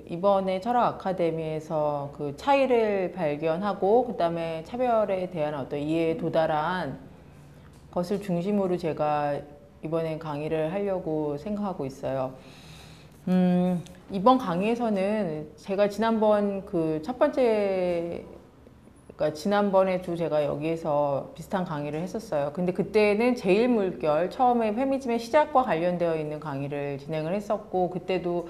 이번에 철학 아카데미에서 그 차이를 발견하고 그다음에 차별에 대한 어떤 이해에 도달한 것을 중심으로 제가 이번에 강의를 하려고 생각하고 있어요. 이번 강의에서는 제가 지난번 그 첫 번째, 그러니까 지난번에도 제가 여기에서 비슷한 강의를 했었어요. 근데 그때는 제1물결, 처음에 페미니즘의 시작과 관련되어 있는 강의를 진행을 했었고, 그때도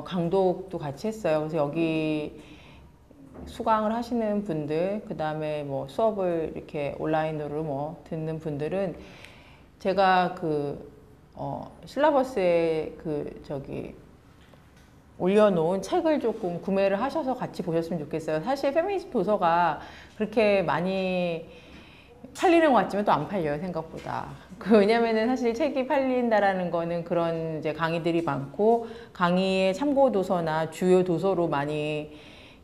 강독도 같이 했어요. 그래서 여기 수강을 하시는 분들, 그 다음에 뭐 수업을 이렇게 온라인으로 뭐 듣는 분들은 제가 실라버스에 올려놓은 책을 조금 구매를 하셔서 같이 보셨으면 좋겠어요. 사실 페미니즘 도서가 그렇게 많이 팔리는 것 같지만 또 안 팔려요, 생각보다. 왜냐면은 사실 책이 팔린다라는 거는 그런 이제 강의들이 많고, 강의의 참고 도서나 주요 도서로 많이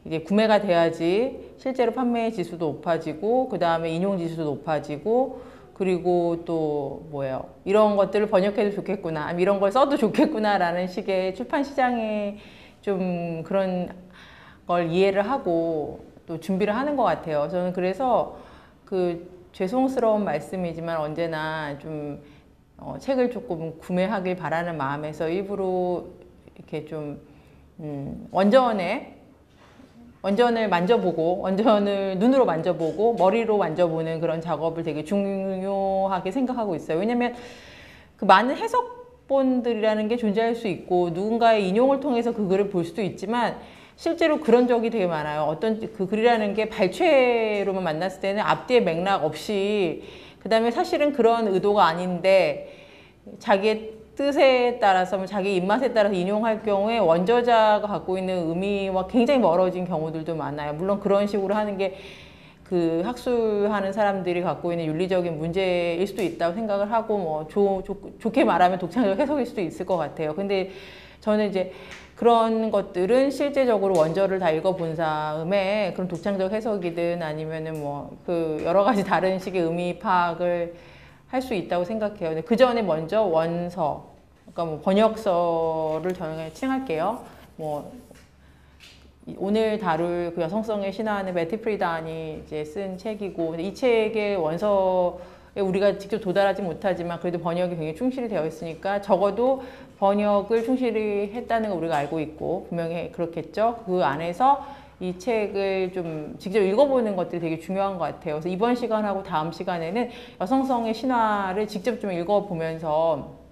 이제 구매가 돼야지 실제로 판매 지수도 높아지고, 그 다음에 인용 지수도 높아지고, 그리고 또 뭐예요? 이런 것들을 번역해도 좋겠구나, 이런 걸 써도 좋겠구나라는 식의 출판 시장에 좀 그런 걸 이해를 하고 또 준비를 하는 것 같아요. 저는 그래서 죄송스러운 말씀이지만 언제나 좀 책을 조금 구매하길 바라는 마음에서 일부러 이렇게 좀 원전을 만져보고, 원전을 눈으로 만져보고 머리로 만져보는 그런 작업을 되게 중요하게 생각하고 있어요. 왜냐면 그 많은 해석본들이라는 게 존재할 수 있고, 누군가의 인용을 통해서 그 글을 볼 수도 있지만, 실제로 그런 적이 되게 많아요. 어떤 그 글이라는 게 발췌로만 만났을 때는 앞뒤의 맥락 없이, 그 다음에 사실은 그런 의도가 아닌데 자기의 뜻에 따라서, 자기 입맛에 따라서 인용할 경우에 원저자가 갖고 있는 의미와 굉장히 멀어진 경우들도 많아요. 물론 그런 식으로 하는 게 그 학술하는 사람들이 갖고 있는 윤리적인 문제일 수도 있다고 생각을 하고, 뭐 좋게 말하면 독창적 해석일 수도 있을 것 같아요. 근데 저는 이제 그런 것들은 실제적으로 원저를 다 읽어본 다음에 그런 독창적 해석이든 아니면은 뭐 여러 가지 다른 식의 의미 파악을 할 수 있다고 생각해요. 근데 그 전에 먼저 원서, 그러니까 뭐 번역서를 저는 칭할게요. 뭐 오늘 다룰 그 여성성의 신화는 베티 프리단이 이제 쓴 책이고, 이 책의 원서에 우리가 직접 도달하지 못하지만 그래도 번역이 굉장히 충실히 되어 있으니까 적어도 번역을 충실히 했다는 걸 우리가 알고 있고, 분명히 그렇겠죠. 그 안에서 이 책을 좀 직접 읽어보는 것들이 되게 중요한 것 같아요. 그래서 이번 시간하고 다음 시간에는 여성성의 신화를 직접 좀 읽어보면서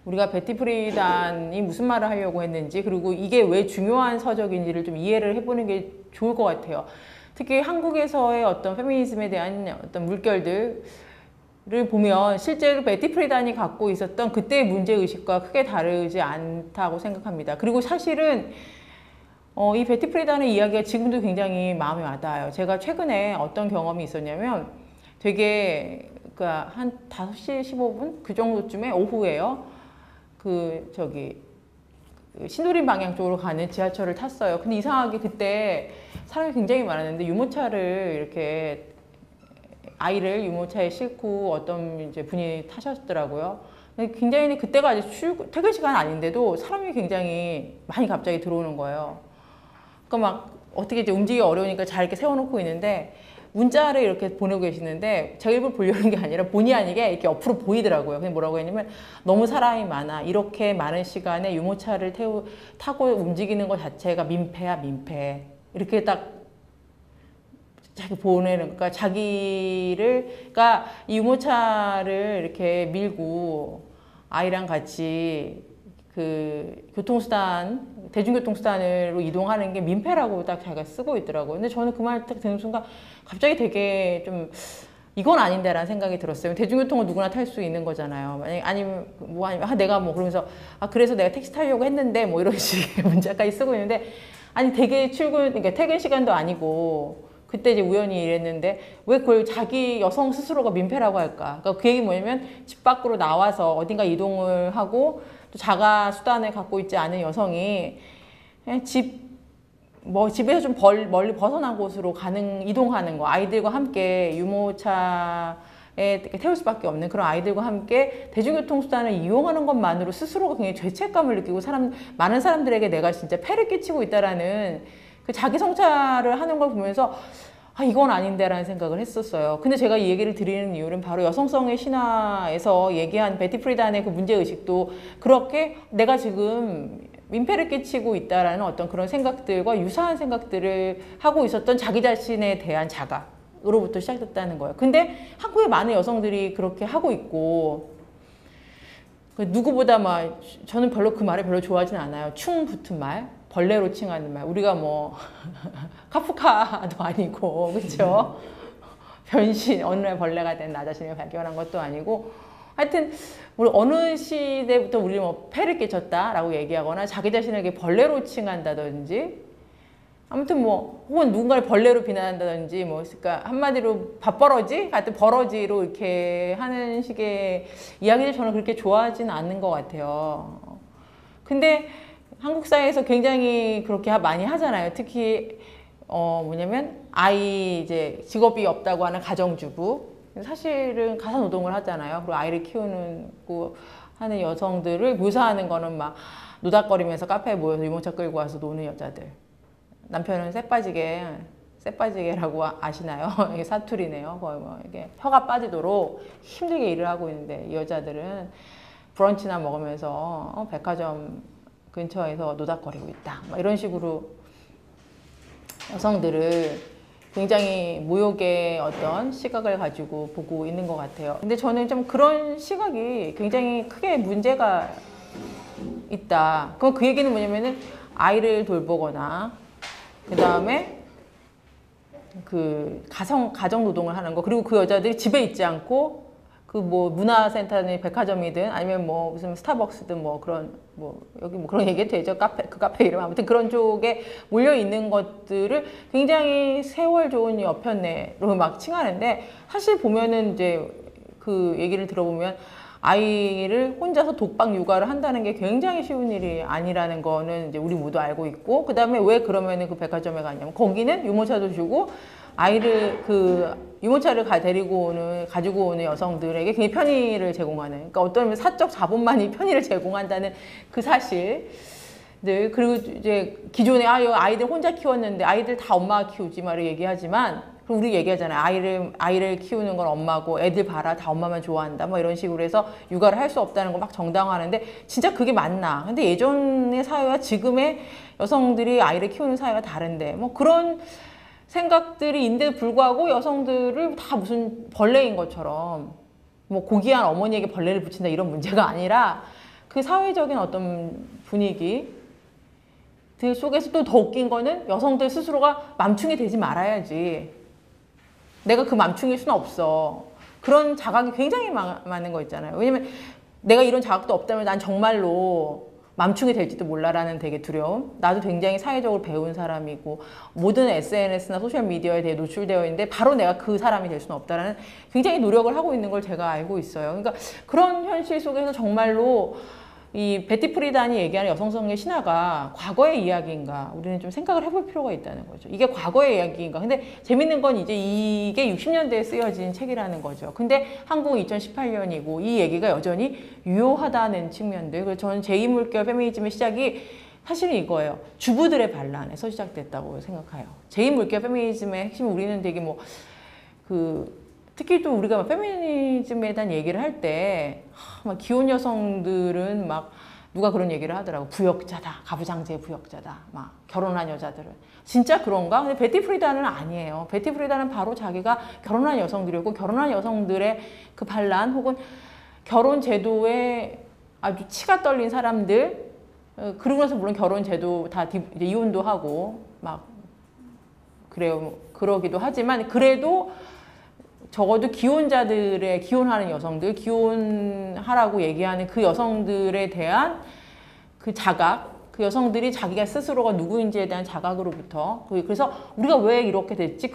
우리가 베티 프리단이 무슨 말을 하려고 했는지, 그리고 이게 왜 중요한 서적인지를 좀 이해를 해보는 게 좋을 것 같아요. 특히 한국에서의 어떤 페미니즘에 대한 어떤 물결들을 보면 실제로 베티 프리단이 갖고 있었던 그때의 문제의식과 크게 다르지 않다고 생각합니다. 그리고 사실은 이 베티 프리단의 이야기가 지금도 굉장히 마음에 와닿아요. 제가 최근에 어떤 경험이 있었냐면, 되게 한 5시 15분? 그 정도쯤에 오후에요. 신도림 방향 쪽으로 가는 지하철을 탔어요. 근데 이상하게 그때 사람이 굉장히 많았는데 유모차를 이렇게 아이를 유모차에 싣고 어떤 이제 분이 타셨더라고요. 굉장히 그때가 아직 퇴근 시간 아닌데도 사람이 굉장히 많이 갑자기 들어오는 거예요. 그러니까 막 어떻게 이제 움직이기 어려우니까 잘 이렇게 세워놓고 있는데 문자를 이렇게 보내고 계시는데 제가 일부러 보려는 게 아니라 본의 아니게 이렇게 옆으로 보이더라고요. 그냥 뭐라고 했냐면, 너무 사람이 많아. 이렇게 많은 시간에 유모차를 타고 움직이는 것 자체가 민폐야, 민폐. 이렇게 딱 자기 보내는, 그러니까 그러니까 이 유모차를 이렇게 밀고 아이랑 같이 대중교통수단으로 이동하는 게 민폐라고 딱 자기가 쓰고 있더라고요. 근데 저는 그 말 딱 듣는 순간 갑자기 되게 좀 이건 아닌데라는 생각이 들었어요. 대중교통은 누구나 탈 수 있는 거잖아요. 아니면 내가 뭐 그러면서 그래서 내가 택시 타려고 했는데 뭐 이런 식의 문자까지 쓰고 있는데, 아니 되게 그러니까 퇴근 시간도 아니고 그때 이제 우연히 이랬는데 왜 그걸 자기 여성 스스로가 민폐라고 할까? 그러니까 그 얘기 뭐냐면, 집 밖으로 나와서 어딘가 이동을 하고 또 자가 수단을 갖고 있지 않은 여성이 그냥 집에서 좀 멀리 벗어난 곳으로 이동하는 거, 아이들과 함께 유모차를 태울 수밖에 없는 그런 아이들과 함께 대중교통수단을 이용하는 것만으로 스스로가 굉장히 죄책감을 느끼고 많은 사람들에게 내가 진짜 폐를 끼치고 있다라는 그 자기 성찰을 하는 걸 보면서 아, 이건 아닌데라는 생각을 했었어요. 근데 제가 이 얘기를 드리는 이유는 바로 여성성의 신화에서 얘기한 베티 프리단의 그 문제의식도 그렇게 내가 지금 민폐를 끼치고 있다라는 어떤 그런 생각들과 유사한 생각들을 하고 있었던 자기 자신에 대한 자각으로부터 시작됐다는 거예요. 근데 한국의 많은 여성들이 그렇게 하고 있고 누구보다 막 저는 별로 그 말을 별로 좋아하진 않아요. 충 붙은 말, 벌레로 칭하는 말. 우리가 뭐 카프카도 아니고 그렇죠? 변신, 어느 날 벌레가 된 나 자신을 발견한 것도 아니고 하여튼 우리 어느 시대부터 우리 뭐 폐를 끼쳤다라고 얘기하거나 자기 자신에게 벌레로 칭한다든지 아무튼 뭐 혹은 누군가를 벌레로 비난한다든지 뭐 그러니까 한마디로 밥버러지 같은 버러지로 이렇게 하는 식의 이야기를 저는 그렇게 좋아하진 않는 것 같아요. 근데 한국 사회에서 굉장히 그렇게 많이 하잖아요. 특히 뭐냐면 아이 이제 직업이 없다고 하는 가정주부 사실은 가사노동을 하잖아요. 그리고 아이를 키우는 하는 여성들을 묘사하는 거는 막 노닥거리면서 카페에 모여서 유모차 끌고 와서 노는 여자들. 남편은 쎄빠지게라고 아시나요? 이게 사투리네요. 거의 뭐 이게 혀가 빠지도록 힘들게 일을 하고 있는데 이 여자들은 브런치나 먹으면서 백화점 근처에서 노닥거리고 있다. 막 이런 식으로 여성들을 굉장히 모욕의 어떤 시각을 가지고 보고 있는 것 같아요. 근데 저는 좀 그런 시각이 굉장히 크게 문제가 있다. 그럼 그 얘기는 뭐냐면은 아이를 돌보거나 그 다음에 그 가정 노동을 하는 거 그리고 그 여자들이 집에 있지 않고 그 뭐 문화센터든 백화점이든 아니면 뭐 무슨 스타벅스든 뭐 그런 뭐 여기 뭐 그런 얘기 되죠. 그 카페 이름 아무튼 그런 쪽에 몰려 있는 것들을 굉장히 세월 좋은 여편네로 막 칭하는데 사실 보면은 이제 그 얘기를 들어보면 아이를 혼자서 독박 육아를 한다는 게 굉장히 쉬운 일이 아니라는 거는 이제 우리 모두 알고 있고 그 다음에 왜 그러면은 그 백화점에 가냐면 거기는 유모차도 주고 아이를 유모차를 가지고 오는 여성들에게 굉장히 편의를 제공하는 그러니까 어떤 의미에서 사적 자본만이 편의를 제공한다는 그 사실 네, 그리고 이제 기존에 아이들 혼자 키웠는데 아이들 다 엄마가 키우지 말을 얘기하지만 그럼 우리 얘기하잖아요. 아이를 키우는 건 엄마고 애들 봐라 다 엄마만 좋아한다 뭐 이런 식으로 해서 육아를 할 수 없다는 거 막 정당화하는데 진짜 그게 맞나? 근데 예전의 사회와 지금의 여성들이 아이를 키우는 사회가 다른데 뭐 그런 생각들이 인데 불구하고 여성들을 다 무슨 벌레인 것처럼 뭐 고귀한 어머니에게 벌레를 붙인다 이런 문제가 아니라 그 사회적인 어떤 분위기 들 속에서 또 더 웃긴 거는 여성들 스스로가 맘충이 되지 말아야지. 내가 그 맘충일 수는 없어. 그런 자각이 굉장히 많은 거 있잖아요. 왜냐면 내가 이런 자각도 없다면 난 정말로 맘충이 될지도 몰라라는 되게 두려움. 나도 굉장히 사회적으로 배운 사람이고 모든 SNS나 소셜미디어에 대해 노출되어 있는데 바로 내가 그 사람이 될 수는 없다라는 굉장히 노력을 하고 있는 걸 제가 알고 있어요. 그러니까 그런 현실 속에서 정말로 이 베티 프리단이 얘기하는 여성성의 신화가 과거의 이야기인가 우리는 좀 생각을 해볼 필요가 있다는 거죠. 이게 과거의 이야기인가. 근데 재밌는 건 이제 이게 60년대에 쓰여진 책이라는 거죠. 근데 한국은 2018년이고 이 얘기가 여전히 유효하다는 측면들. 그래서 저는 제2물결 페미니즘의 시작이 사실은 이거예요. 주부들의 반란에서 시작됐다고 생각해요. 제2물결 페미니즘의 핵심은 우리는 되게 특히 또 우리가 페미니즘에 대한 얘기를 할 때 막 기혼 여성들은 막 누가 그런 얘기를 하더라고. 부역자다. 가부장제 부역자다. 막 결혼한 여자들은. 진짜 그런가? 근데 베티 프리단은 아니에요. 베티 프리단은 바로 자기가 결혼한 여성들이었고 결혼한 여성들의 그 반란 혹은 결혼 제도에 아주 치가 떨린 사람들 그러고 나서 물론 결혼 제도 다 이제 이혼도 하고 막 그래요. 그러기도 하지만 그래도 적어도 기혼하는 여성들, 기혼하라고 얘기하는 그 여성들에 대한 그 자각, 그 여성들이 자기가 스스로가 누구인지에 대한 자각으로부터 그래서 우리가 왜 이렇게 됐지?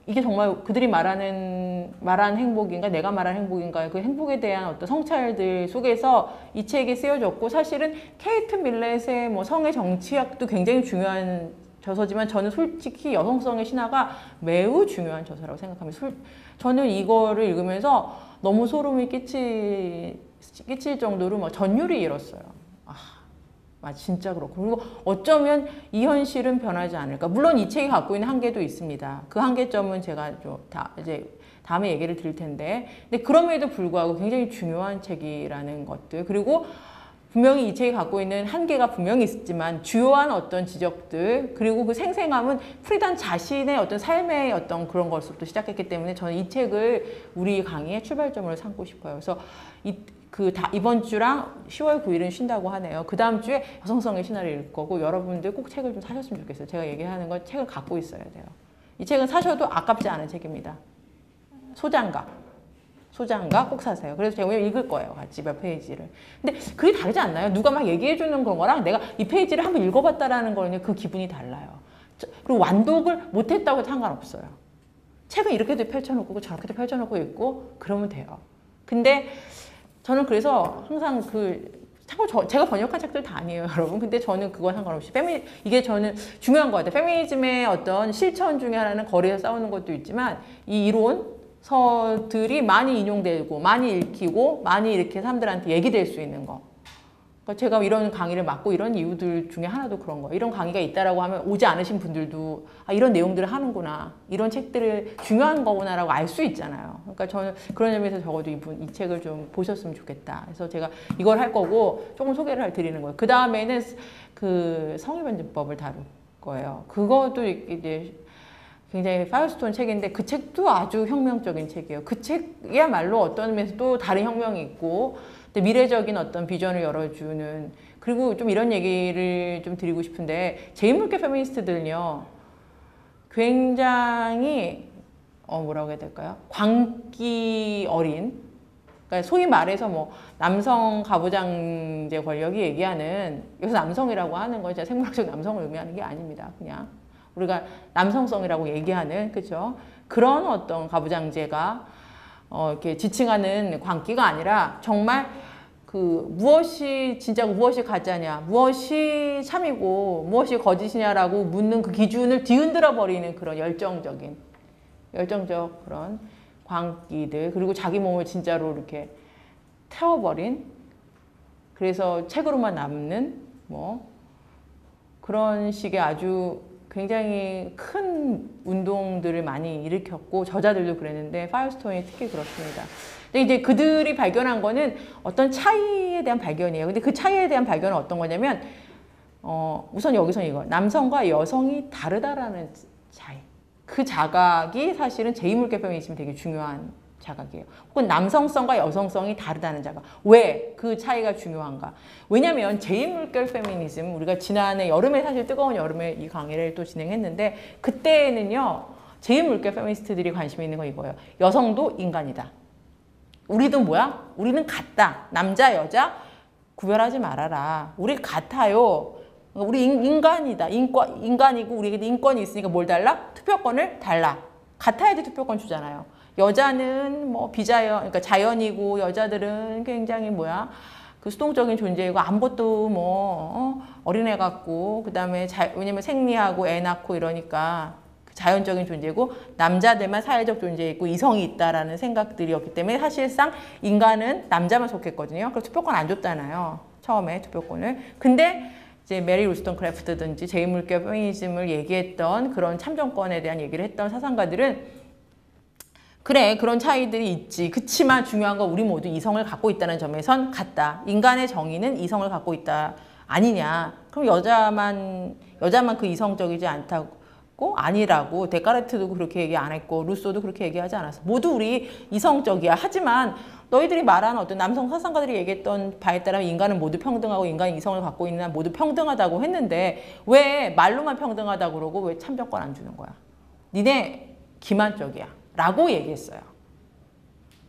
이게 정말 그들이 말한 행복인가, 내가 말한 행복인가, 그 행복에 대한 어떤 성찰들 속에서 이 책이 쓰여졌고 사실은 케이트 밀렛의 뭐 성의 정치학도 굉장히 중요한 저서지만 저는 솔직히 여성성의 신화가 매우 중요한 저서라고 생각합니다. 저는 이거를 읽으면서 너무 소름이 끼칠 정도로 막 전율이 일었어요. 진짜 그렇고. 그리고 어쩌면 이 현실은 변하지 않을까. 물론 이 책이 갖고 있는 한계도 있습니다. 그 한계점은 제가 이제 다음에 얘기를 드릴 텐데. 근데 그럼에도 불구하고 굉장히 중요한 책이라는 것들. 그리고 분명히 이 책이 갖고 있는 한계가 분명히 있었지만 주요한 어떤 지적들 그리고 그 생생함은 프리단 자신의 어떤 삶의 어떤 그런 것부터 시작했기 때문에 저는 이 책을 우리 강의의 출발점으로 삼고 싶어요. 그래서 이번 주랑 10월 9일은 쉰다고 하네요. 그 다음 주에 여성성의 신화를 읽을 거고 여러분들 꼭 책을 좀 사셨으면 좋겠어요. 제가 얘기하는 건 책을 갖고 있어야 돼요. 이 책은 사셔도 아깝지 않은 책입니다. 소장가 꼭 사세요. 그래서 제가 오늘 읽을 거예요. 같이 몇 페이지를. 근데 그게 다르지 않나요? 누가 막 얘기해주는 그런 거랑 내가 이 페이지를 한번 읽어봤다라는 거는 그 기분이 달라요. 그리고 완독을 못했다고 해도 상관없어요. 책은 이렇게도 펼쳐놓고 저렇게도 펼쳐놓고 있고 그러면 돼요. 근데 저는 그래서 항상 참고로 제가 번역한 책들 다 아니에요, 여러분. 근데 저는 그거 상관없이 이게 저는 중요한 것 같아요. 페미니즘의 어떤 실천 중에 하나는 거리에서 싸우는 것도 있지만 이 이론서들이 많이 인용되고 많이 읽히고 많이 이렇게 사람들한테 얘기될 수 있는 거. 그러니까 제가 이런 강의를 맡고 이런 이유들 중에 하나도 그런 거예요. 이런 강의가 있다라고 하면 오지 않으신 분들도 이런 내용들을 하는구나. 이런 책들을 중요한 거구나라고 알 수 있잖아요. 그러니까 저는 그런 의미에서 적어도 이 책을 좀 보셨으면 좋겠다. 그래서 제가 이걸 할 거고 조금 소개를 드리는 거예요. 그 다음에는 그 성의변증법을 다룰 거예요. 그것도 이제 굉장히 파이어스톤 책인데 그 책도 아주 혁명적인 책이에요. 그 책이야말로 어떤 의미에서 또 다른 혁명이 있고 미래적인 어떤 비전을 열어주는 그리고 좀 이런 얘기를 좀 드리고 싶은데 제2물결 페미니스트들은요 굉장히 뭐라고 해야 될까요? 광기 어린 그러니까 소위 말해서 뭐 남성 가부장제 권력이 얘기하는 여기서 남성이라고 하는 건 진짜 생물학적 남성을 의미하는 게 아닙니다. 그냥 우리가 남성성이라고 얘기하는 그죠? 그런 어떤 가부장제가 이렇게 지칭하는 광기가 아니라 정말 무엇이 진짜고 무엇이 가짜냐, 무엇이 참이고 무엇이 거짓이냐라고 묻는 그 기준을 뒤흔들어 버리는 그런 열정적 그런 광기들 그리고 자기 몸을 진짜로 이렇게 태워버린 그래서 책으로만 남는 뭐 그런 식의 아주 굉장히 큰 운동들을 많이 일으켰고 저자들도 그랬는데 파이어스톤이 특히 그렇습니다. 근데 이제 그들이 발견한 거는 어떤 차이에 대한 발견이에요. 근데 그 차이에 대한 발견은 어떤 거냐면 우선 여기서는 이거 남성과 여성이 다르다라는 차이. 그 자각이 사실은 제2물결 페미니즘이 되게 중요한 자각이에요. 혹은 남성성과 여성성이 다르다는 자각. 왜 그 차이가 중요한가? 왜냐면 제2물결 페미니즘 우리가 지난해 여름에 사실 뜨거운 여름에 이 강의를 또 진행했는데 그때는요 제2물결 페미니스트들이 관심 있는 건 이거예요. 여성도 인간이다. 우리도 뭐야? 우리는 같다. 남자 여자 구별하지 말아라. 우리 같아요. 우리 인간이다. 인간이고 우리에게 인권이 있으니까 뭘 달라? 투표권을 달라. 같아야지 투표권 주잖아요. 여자는 뭐 그러니까 자연이고 여자들은 굉장히 그 수동적인 존재이고 아무것도 어린애 같고 그다음에 왜냐면 생리하고 애 낳고 이러니까 자연적인 존재고 남자들만 사회적 존재이고 이성이 있다라는 생각들이었기 때문에 사실상 인간은 남자만 속했거든요. 그래서 투표권 안 줬잖아요. 처음에 투표권을. 근데 이제 메리 울스턴크래프트든지 제2물결 페미니즘을 얘기했던 그런 참정권에 대한 얘기를 했던 사상가들은 그래 그런 차이들이 있지. 그치만 중요한 건 우리 모두 이성을 갖고 있다는 점에선 같다. 인간의 정의는 이성을 갖고 있다. 아니냐. 그럼 여자만 그 이성적이지 않다고 아니라고 데카르트도 그렇게 얘기 안 했고 루소도 그렇게 얘기하지 않았어. 모두 우리 이성적이야. 하지만 너희들이 말하는 어떤 남성 사상가들이 얘기했던 바에 따르면 인간은 모두 평등하고 인간이 이성을 갖고 있는 한 모두 평등하다고 했는데 왜 말로만 평등하다고 그러고 왜 참정권 안 주는 거야? 니네 기만적이야. 라고 얘기했어요.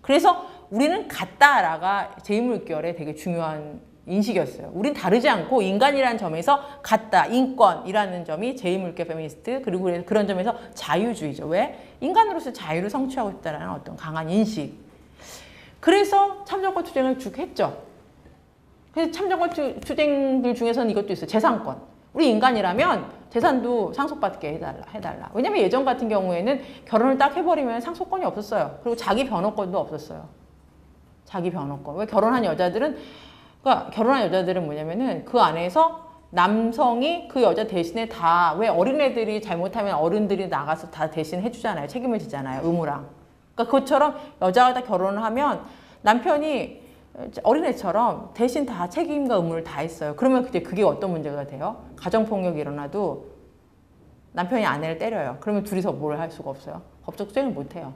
그래서 우리는 같다라가 제2물결의 되게 중요한 인식이었어요. 우린 다르지 않고 인간이라는 점에서 같다. 인권이라는 점이 제2물결 페미니스트 그리고 그런 점에서 자유주의죠. 왜? 인간으로서 자유를 성취하고 싶다는 어떤 강한 인식. 그래서 참정권 투쟁을 쭉 했죠. 그래서 참정권 투쟁들 중에서는 이것도 있어요. 재산권. 우리 인간이라면 재산도 상속받게 해달라. 왜냐면 예전 같은 경우에는 결혼을 딱 해버리면 상속권이 없었어요. 그리고 자기 변호권도 없었어요. 자기 변호권. 왜 그러니까 결혼한 여자들은 뭐냐면은 그 안에서 남성이 그 여자 대신에 다, 왜 어린애들이 잘못하면 어른들이 나가서 다 대신 해주잖아요. 책임을 지잖아요. 의무랑. 그러니까 그것처럼 여자가 다 결혼을 하면 남편이 어린애처럼 대신 다 책임과 의무를 다 했어요. 그러면 그게 어떤 문제가 돼요? 가정폭력이 일어나도 남편이 아내를 때려요. 그러면 둘이서 뭘 할 수가 없어요. 법적 수행을 못해요.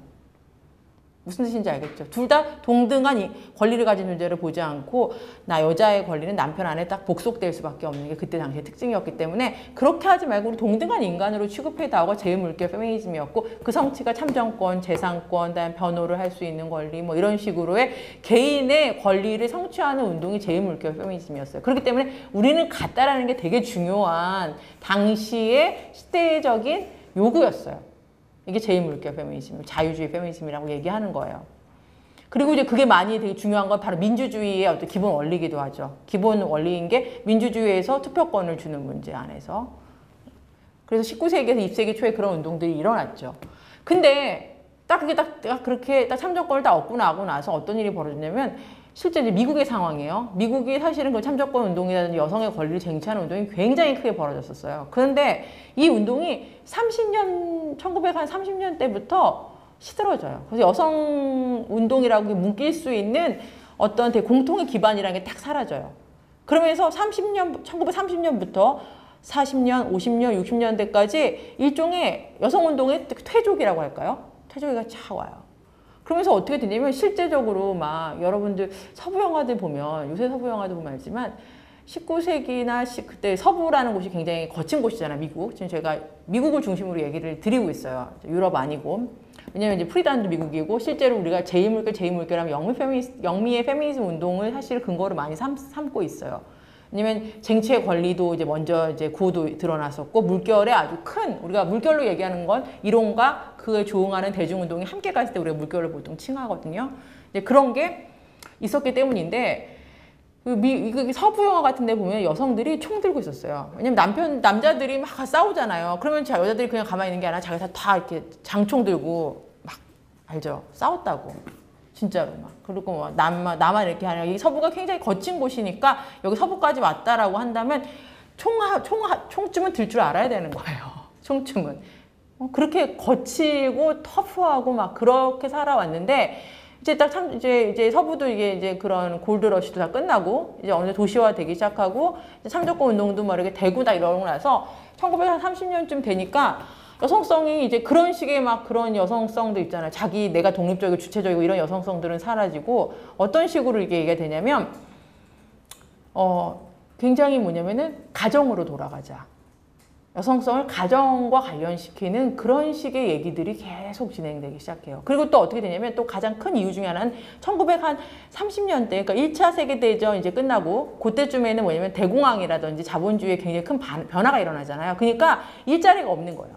무슨 뜻인지 알겠죠? 둘 다 동등한 권리를 가진 존재를 보지 않고 나 여자의 권리는 남편 안에 딱 복속될 수밖에 없는 게 그때 당시의 특징이었기 때문에 그렇게 하지 말고 우리 동등한 인간으로 취급해다오가 제일 물결 페미니즘이었고 그 성취가 참정권, 재산권, 그다음에 변호를 할 수 있는 권리 뭐 이런 식으로의 개인의 권리를 성취하는 운동이 제일 물결 페미니즘이었어요. 그렇기 때문에 우리는 같다라는 게 되게 중요한 당시의 시대적인 요구였어요. 이게 제일 물결 페미니즘, 자유주의 페미니즘이라고 얘기하는 거예요. 그리고 이제 그게 많이 되게 중요한 건 바로 민주주의의 어떤 기본 원리이기도 하죠. 기본 원리인 게 민주주의에서 투표권을 주는 문제 안에서. 그래서 19세기에서 20세기 초에 그런 운동들이 일어났죠. 근데 그렇게 참정권을 다 얻고 나고 나서 어떤 일이 벌어졌냐면 실제 이제 미국의 상황이에요. 미국이 사실은 그 참정권 운동이라든지 여성의 권리를 쟁취하는 운동이 굉장히 크게 벌어졌었어요. 그런데 이 운동이 1930년 때부터 시들어져요. 그래서 여성 운동이라고 묶일 수 있는 어떤 되게 공통의 기반이라는 게 딱 사라져요. 그러면서 1930년부터 40년, 50년, 60년대까지 일종의 여성 운동의 퇴족이라고 할까요? 퇴족이 착 와요. 그러면서 어떻게 되냐면 실제적으로 막 여러분들 서부 영화들 보면 요새 서부 영화들 보면 알지만 19세기나 그때 서부라는 곳이 굉장히 거친 곳이잖아요. 미국. 지금 제가 미국을 중심으로 얘기를 드리고 있어요. 유럽 아니고. 왜냐면 이제 프리단도 미국이고 실제로 우리가 제2물결 하면 영미의 페미니즘 운동을 사실 근거로 많이 삼고 있어요. 왜냐면 쟁취의 권리도 이제 먼저 이제 구호도 드러났었고 물결에 아주 큰 우리가 물결로 얘기하는 건 이론과 그에 조응하는 대중운동이 함께 갔을 때 우리가 물결을 보통 칭하거든요. 이제 그런 게 있었기 때문인데 그 서부 영화 같은 데 보면 여성들이 총 들고 있었어요. 왜냐면 남자들이 막 싸우잖아요. 그러면 여자들이 그냥 가만히 있는 게 아니라 자기가 다 이렇게 장총 들고 막 알죠? 싸웠다고. 진짜로 막. 그리고 뭐 나만 이렇게 하냐. 이 서부가 굉장히 거친 곳이니까 여기 서부까지 왔다라고 한다면 총쯤은 들 줄 알아야 되는 거예요. 총쯤은. 그렇게 거칠고 터프하고 막 그렇게 살아왔는데 이제 서부도 이제 그런 골드러시도 다 끝나고 이제 어느 도시화 되기 시작하고 참정권 운동도 막 이렇게 되고 다 이러고 나서 1930년쯤 되니까 여성성이 이제 그런 식의 막 그런 여성성도 있잖아요. 내가 독립적이고 주체적이고 이런 여성성들은 사라지고 어떤 식으로 이게 얘기가 되냐면 굉장히 뭐냐면은 가정으로 돌아가자. 여성성을 가정과 관련시키는 그런 식의 얘기들이 계속 진행되기 시작해요. 그리고 또 어떻게 되냐면 또 가장 큰 이유 중에 하나는 1930년대, 그러니까 1차 세계대전 이제 끝나고 그때쯤에는 뭐냐면 대공황이라든지 자본주의에 굉장히 큰 변화가 일어나잖아요. 그러니까 일자리가 없는 거예요.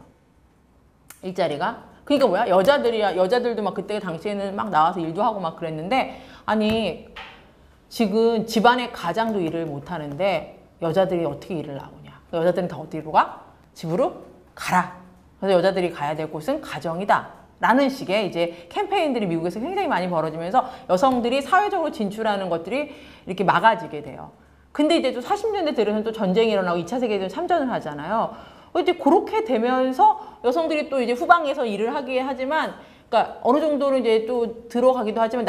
일자리가. 그러니까 뭐야? 여자들도 막 그때 당시에는 막 나와서 일도 하고 막 그랬는데 아니 지금 집안의 가장도 일을 못 하는데 여자들이 어떻게 일을 나오냐? 여자들은 다 어디로 가? 집으로 가라. 그래서 여자들이 가야 될 곳은 가정이다. 라는 식의 이제 캠페인들이 미국에서 굉장히 많이 벌어지면서 여성들이 사회적으로 진출하는 것들이 이렇게 막아지게 돼요. 근데 이제 또 40년대 들어서는 또 전쟁이 일어나고 2차 세계대전 참전을 하잖아요. 이제 그렇게 되면서 여성들이 또 이제 후방에서 일을 하긴 하지만, 그러니까 어느 정도는 이제 또 들어가기도 하지만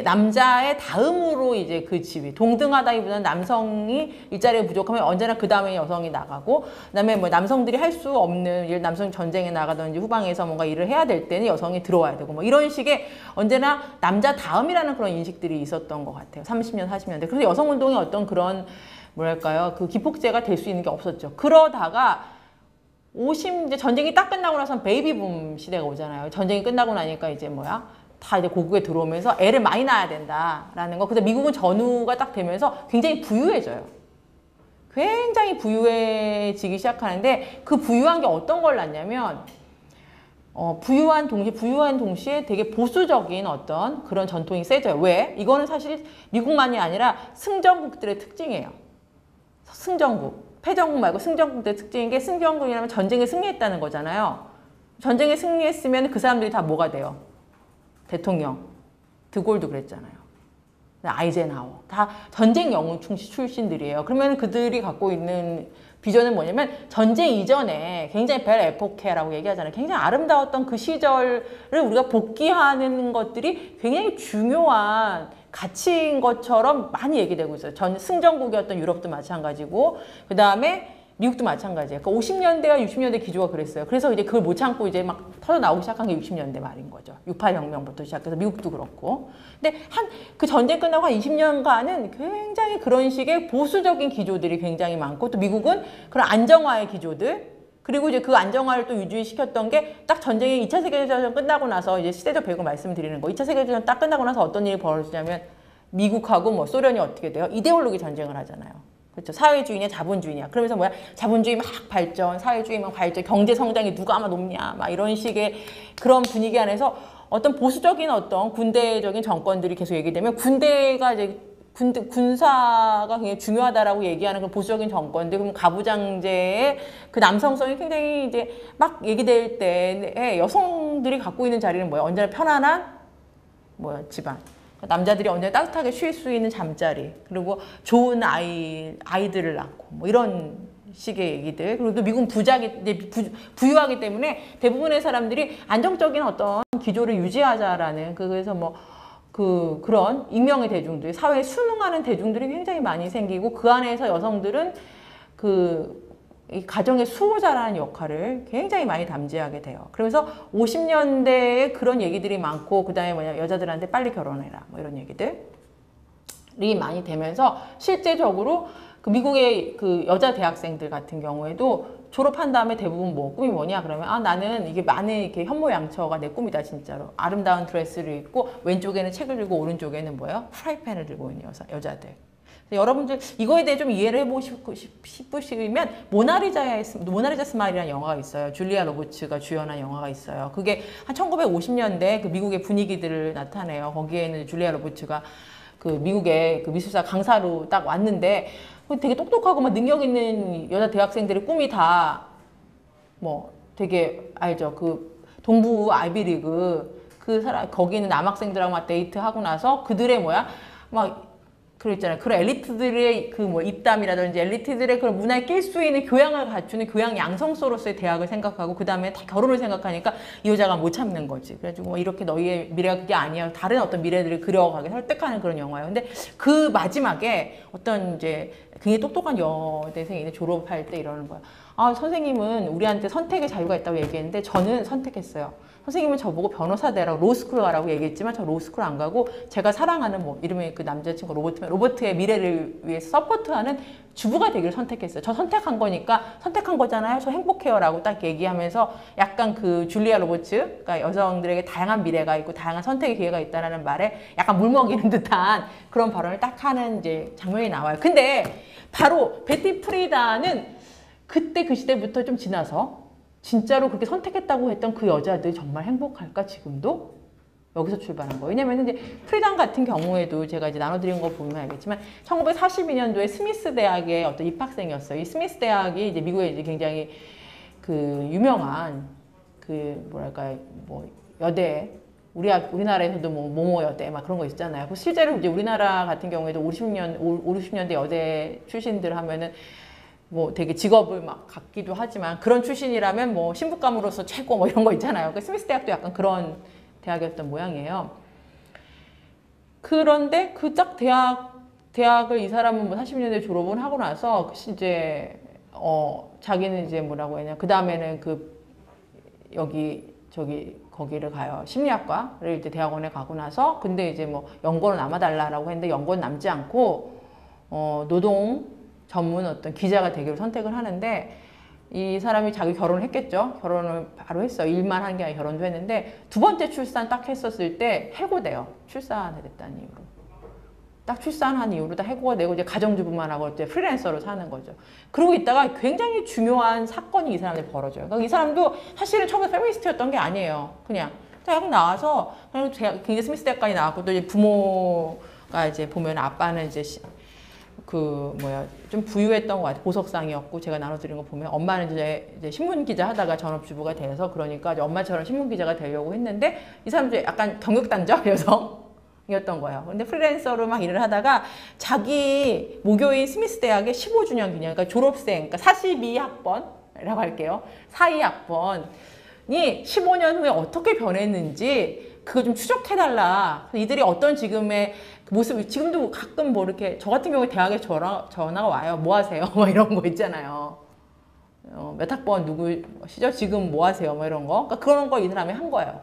남자의 다음으로 이제 그 집이 동등하다기보다는 남성이 일자리가 부족하면 언제나 그 다음에 여성이 나가고, 그다음에 뭐 남성들이 할 수 없는 남성 전쟁에 나가든지 후방에서 뭔가 일을 해야 될 때는 여성이 들어와야 되고 뭐 이런 식의 언제나 남자 다음이라는 그런 인식들이 있었던 것 같아요. 30년, 40년대. 그래서 여성 운동의 어떤 그런 뭐랄까요, 그 기폭제가 될 수 있는 게 없었죠. 그러다가 이제 전쟁이 딱 끝나고 나서 베이비붐 시대가 오잖아요. 전쟁이 끝나고 나니까 이제 다 이제 고국에 들어오면서 애를 많이 낳아야 된다라는 거. 그래서 미국은 전후가 딱 되면서 굉장히 부유해져요. 굉장히 부유해지기 시작하는데 그 부유한 게 어떤 걸 낳냐면 부유한 동시에 되게 보수적인 어떤 그런 전통이 세져요. 왜? 이거는 사실 미국만이 아니라 승전국들의 특징이에요. 승전국, 패전국 말고 승전국의 특징인 게 승전국이라면 전쟁에 승리했다는 거잖아요. 전쟁에 승리했으면 그 사람들이 다 뭐가 돼요? 대통령. 드골도 그랬잖아요. 아이젠하워. 다 전쟁 영웅 출신들이에요. 그러면 그들이 갖고 있는 비전은 뭐냐면 전쟁 이전에 굉장히 벨 에포케라고 얘기하잖아요. 굉장히 아름다웠던 그 시절을 우리가 복귀하는 것들이 굉장히 중요한 가치인 것처럼 많이 얘기되고 있어요. 승전국이었던 유럽도 마찬가지고 그 다음에 미국도 마찬가지예요. 그러니까 50년대와 60년대 기조가 그랬어요. 그래서 이제 그걸 못 참고 이제 막 터져 나오기 시작한 게 60년대 말인 거죠. 68혁명부터 시작해서 미국도 그렇고. 근데 그 전쟁 끝나고 한 20년간은 굉장히 그런 식의 보수적인 기조들이 굉장히 많고 또 미국은 그런 안정화의 기조들 그리고 이제 그 안정화를 또 유지시켰던 게 딱 전쟁이 2차 세계대전 끝나고 나서 이제 시대적 배경을 말씀을 드리는 거. 2차 세계대전 딱 끝나고 나서 어떤 일이 벌어지냐면 미국하고 뭐 소련이 어떻게 돼요? 이데올로기 전쟁을 하잖아요. 그렇죠. 사회주의냐 자본주의냐. 그러면서 뭐야? 자본주의 막 발전, 사회주의만 발전, 경제 성장이 누가 아마 높냐. 막 이런 식의 그런 분위기 안에서 어떤 보수적인 어떤 군대적인 정권들이 계속 얘기되면 군대가 이제 군사가 굉장히 중요하다라고 얘기하는 그런 보수적인 정권들, 그럼 가부장제의 그 남성성이 굉장히 이제 막 얘기될 때에 여성들이 갖고 있는 자리는 뭐야? 언제나 편안한 집안. 남자들이 언제나 따뜻하게 쉴 수 있는 잠자리, 그리고 좋은 아이들을 낳고 뭐 이런 식의 얘기들. 그리고 또 미국은 부유하기 때문에 대부분의 사람들이 안정적인 어떤 기조를 유지하자라는 그래서 그런 익명의 대중들, 사회에 순응하는 대중들이 굉장히 많이 생기고 그 안에서 여성들은 이 가정의 수호자라는 역할을 굉장히 많이 담당하게 돼요. 그러면서 50년대에 그런 얘기들이 많고 그 다음에 여자들한테 빨리 결혼해라 뭐 이런 얘기들이 많이 되면서 실제적으로 그 미국의 그 여자 대학생들 같은 경우에도 졸업한 다음에 대부분 꿈이 뭐냐 그러면 나는 이게 많은 이렇게 현모양처가 내 꿈이다 진짜로. 아름다운 드레스를 입고 왼쪽에는 책을 들고 오른쪽에는 뭐예요? 프라이팬을 들고 있는 여자들. 여러분들 이거에 대해 좀 이해를 해보고 싶으시면 모나리자 스마일이라는 영화가 있어요. 줄리아 로버츠가 주연한 영화가 있어요. 그게 한 1950년대 그 미국의 분위기들을 나타내요. 거기에는 줄리아 로버츠가 그 미국의 그 미술사 강사로 딱 왔는데 되게 똑똑하고 막 능력 있는 여자 대학생들의 꿈이 다 되게 알죠. 그 동부 아이비리그 거기 있는 남학생들하고 막 데이트하고 나서 그들의 그랬잖아요. 그런 엘리트들의 입담이라든지 엘리트들의 그런 문화에 낄 수 있는 교양을 갖추는 교양 양성소로서의 대학을 생각하고 그 다음에 다 결혼을 생각하니까 이 여자가 못 참는 거지. 그래가지고 이렇게 너희의 미래가 그게 아니야. 다른 어떤 미래들을 그려가게 설득하는 그런 영화예요. 근데 그 마지막에 어떤 이제 굉장히 똑똑한 여대생이 졸업할 때 이러는 거야. 선생님은 우리한테 선택의 자유가 있다고 얘기했는데 저는 선택했어요. 선생님은 저보고 변호사 되라고 로스쿨 가라고 얘기했지만 저 로스쿨 안 가고 제가 사랑하는 이름이 그 남자친구 로버트의 미래를 위해서 서포트하는 주부가 되기를 선택했어요. 저 선택한 거니까 선택한 거잖아요. 저 행복해요 라고 딱 얘기하면서 약간 그 줄리아 로버츠, 그러니까 여성들에게 다양한 미래가 있고 다양한 선택의 기회가 있다는 말에 약간 물먹이는 듯한 그런 발언을 딱 하는 이제 장면이 나와요. 근데 바로 베티 프리다는 그때 그 시대부터 좀 지나서 진짜로 그렇게 선택했다고 했던 그 여자들이 정말 행복할까 지금도? 여기서 출발한 거예요. 왜냐면 이제 프리단 같은 경우에도 제가 이제 나눠드린 거 보면 알겠지만 1942년도에 스미스 대학의 어떤 입학생이었어요. 이 스미스 대학이 이제 미국에 이제 굉장히 그 유명한 여대, 우리나라에서도 모모 여대 막 그런 거 있잖아요. 실제로 이제 우리나라 같은 경우에도 50년대 여대 출신들 하면은 되게 직업을 막 갖기도 하지만 그런 출신이라면 신부감으로서 최고 이런 거 있잖아요. 그 스미스 대학도 약간 그런 대학이었던 모양이에요. 그런데 그 딱 대학을 이 사람은 40년대 졸업을 하고 나서 이제 자기는 이제 뭐라고 했냐. 그 다음에는 거기를 가요. 심리학과를 이제 대학원에 가고 나서 근데 이제 연구원 남아달라고 했는데 연구원 남지 않고 노동 전문 어떤 기자가 되기로 선택을 하는데 이 사람이 자기 결혼을 했겠죠. 결혼을 바로 했어요. 일만 한 게 아니라 결혼도 했는데 두 번째 출산 딱 했었을 때 해고돼요. 출산을 했다는 이유로. 딱 출산한 이후로 다 해고가 되고 이제 가정주부만 하고 이제 프리랜서로 사는 거죠. 그러고 있다가 굉장히 중요한 사건이 이 사람한테 벌어져요. 그러니까 이 사람도 사실은 처음에 페미니스트였던 게 아니에요. 그냥 대학 나와서 굉장히 스미스 대학까지 나왔고 또 이제 부모가 이제 보면 아빠는 이제 좀 부유했던 것 같아요. 보석상이었고, 제가 나눠드린 거 보면, 엄마는 이제 신문기자 하다가 전업주부가 돼서, 그러니까 이제 엄마처럼 신문기자가 되려고 했는데, 이 사람도 약간 경력단절 여성이었던 거예요. 근데 프리랜서로 막 일을 하다가, 자기 모교인 스미스 대학의 15주년 기념, 그러니까 졸업생, 그러니까 42학번이라고 할게요. 42학번이 15년 후에 어떻게 변했는지, 그거 좀 추적해달라. 이들이 어떤 지금의 모습, 지금도 가끔 뭐 이렇게, 저 같은 경우에 대학에 전화가 와요. 뭐 하세요? 뭐 이런 거 있잖아요. 몇 학번 누구시죠? 지금 뭐 하세요? 뭐 이런 거. 그러니까 그런 거 이 사람이 한 거예요.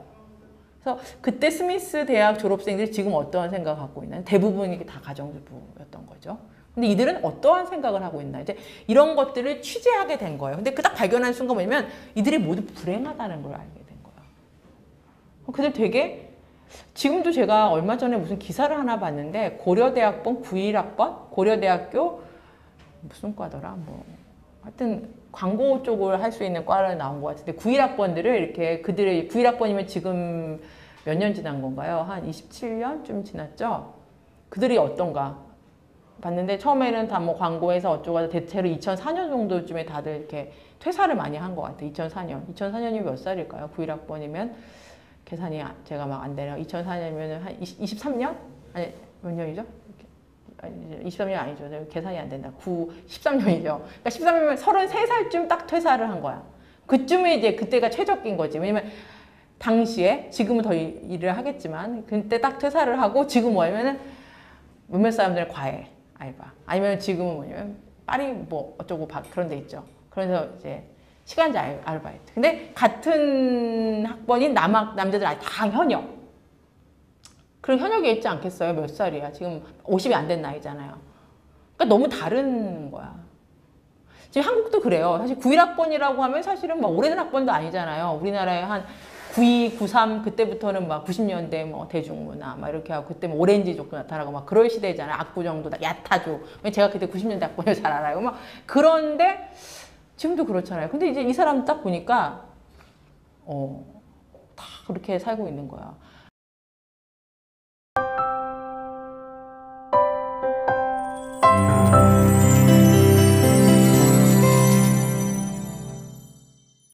그래서 그때 스미스 대학 졸업생들이 지금 어떠한 생각을 갖고 있나요? 대부분이 다 가정주부였던 거죠. 근데 이들은 어떠한 생각을 하고 있나? 이제 이런 것들을 취재하게 된 거예요. 근데 그 딱 발견한 순간 뭐냐면 이들이 모두 불행하다는 걸 알게 된 거예요. 그들 되게 지금도 제가 얼마 전에 무슨 기사를 하나 봤는데 고려대학번 91학번 고려대학교 무슨 과더라 뭐 하여튼 광고 쪽을 할 수 있는 과를 나온 것 같은데 91학번들을 이렇게 그들의 91학번이면 지금 몇 년 지난 건가요? 한 27년쯤 지났죠? 그들이 어떤가 봤는데 처음에는 다 뭐 광고에서 어쩌고 대체로 2004년 정도쯤에 다들 이렇게 퇴사를 많이 한 것 같아요. 2004년이 몇 살일까요? 91학번이면 계산이 제가 막 안 되네요. 2004년이면 한 23년? 아니, 몇 년이죠? 23년 아니죠. 계산이 안 된다. 13년이죠. 그러니까 13년이면 33살쯤 딱 퇴사를 한 거야. 그쯤에 이제 그때가 최적인 거지. 왜냐면 당시에, 지금은 더 일을 하겠지만, 그때 딱 퇴사를 하고 지금 뭐냐면은 몇몇 사람들은 과외, 알바. 아니면 지금은 뭐냐면 파리 뭐 어쩌고 그런 데 있죠. 그래서 이제 시간제 아르바이트. 근데 같은 학번인 남자들 다 현역. 그럼 현역에 있지 않겠어요? 몇 살이야? 지금 50이 안 된 나이잖아요. 그러니까 너무 다른 거야. 지금 한국도 그래요. 사실 91학번이라고 하면 사실은 뭐 오래된 학번도 아니잖아요. 우리나라에 한 92, 93 그때부터는 막 90년대 뭐 대중문화 막 이렇게 하고 그때 뭐 오렌지족도 나타나고 막 그럴 시대잖아요. 압구정도 야타족. 제가 그때 90년대 학번을 잘 알아요. 막 그런데 지금도 그렇잖아요. 근데 이제 이 사람 딱 보니까 다 그렇게 살고 있는 거야.